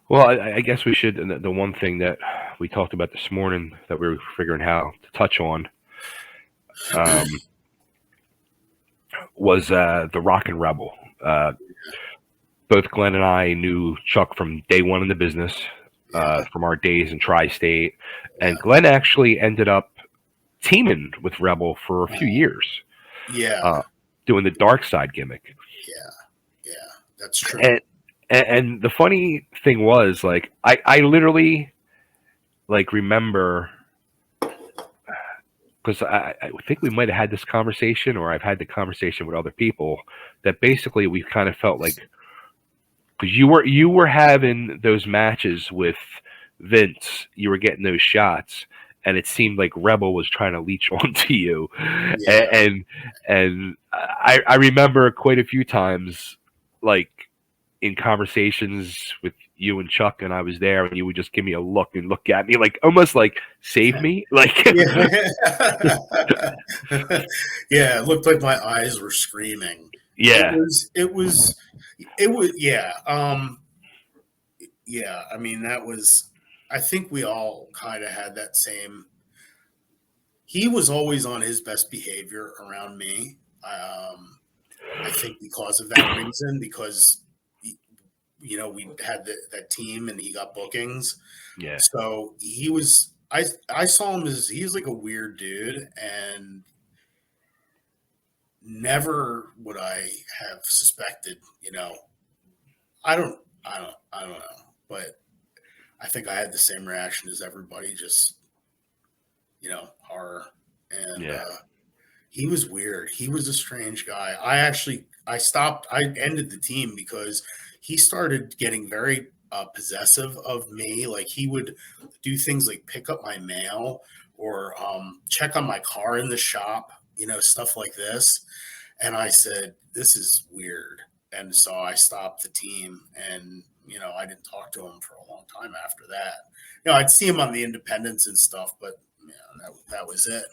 Well, I guess we should. The one thing that we talked about this morning that we were figuring how to touch on um, was the Rockin Rebel. Uh, both Glenn and I knew Chuck from day one in the business, from our days in Tri-State, and Glenn actually ended up teaming with Rebel for a few years, doing the Darkside gimmick. Yeah, that's true. And the funny thing was, like, I literally like remember, because I think we might have had this conversation, or I've had the conversation with other people, that basically we kind of felt like, because you were having those matches with Vince, you were getting those shots, and it seemed like Rebel was trying to leech onto you, and I remember quite a few times, like in conversations with you and Chuck, and I was there, and you would just give me a look and look at me, like almost like save me, like Yeah, it looked like my eyes were screaming. Yeah. It was, yeah. Yeah, I mean, that was, I think we all kind of had that same. He was always on his best behavior around me. I think because of that reason, because, we had that team and he got bookings. Yeah. So he was, I saw him as, he was like a weird dude, and never would I have suspected, I don't know, but I think I had the same reaction as everybody, just, horror. And he was weird. He was a strange guy. I ended the team because he started getting very possessive of me. Like, he would do things like pick up my mail or check on my car in the shop, stuff like this. And I said, this is weird. And so I stopped the team, and, I didn't talk to him for a long time after that. I'd see him on the independents and stuff, but that was it.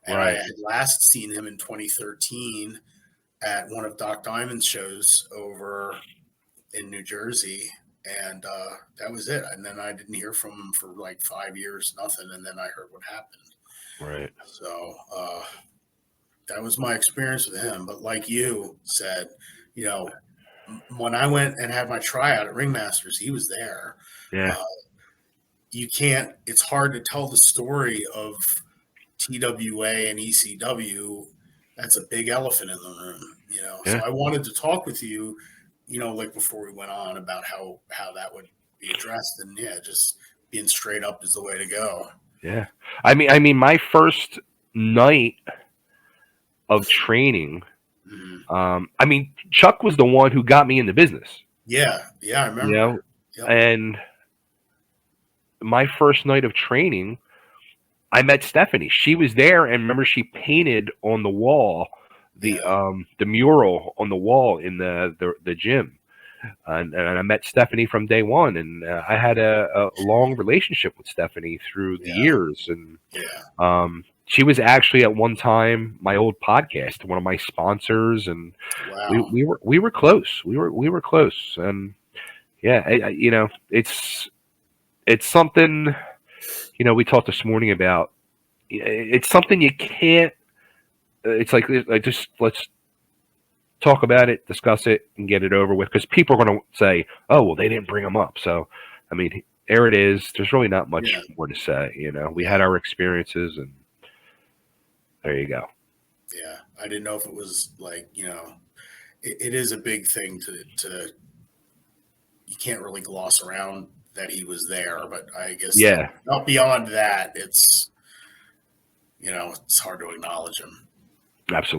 And I had last seen him in 2013 at one of Doc Diamond's shows over in New Jersey. And that was it. And then I didn't hear from him for like 5 years, nothing. And then I heard what happened. Right. So that was my experience with him. But like you said, when I went and had my tryout at Ringmasters, he was there. Yeah. It's hard to tell the story of TWA and ECW. That's a big elephant in the room, So I wanted to talk with you, like before we went on, about how that would be addressed. And just being straight up is the way to go. Yeah. I mean, my first night of training, I mean, Chuck was the one who got me in the business. Yeah, I remember. And my first night of training, I met Stephanie. She was there, and remember, she painted on the wall the mural on the wall in the gym. And I met Stephanie from day one, and I had a long relationship with Stephanie through the years. And she was actually at one time my old podcast, one of my sponsors, and we were close. We were close, and it's something. We talked this morning about. It's something you can't. It's like just let's talk about it, discuss it, and get it over with. Because people are going to say, "Oh, well, they didn't bring them up." So, I mean, there it is. There's really not much more to say. We had our experiences, and there you go. Yeah, I didn't know if it was like, it is a big thing to. You can't really gloss around that he was there, but I guess not beyond that, it's it's hard to acknowledge him. Absolutely.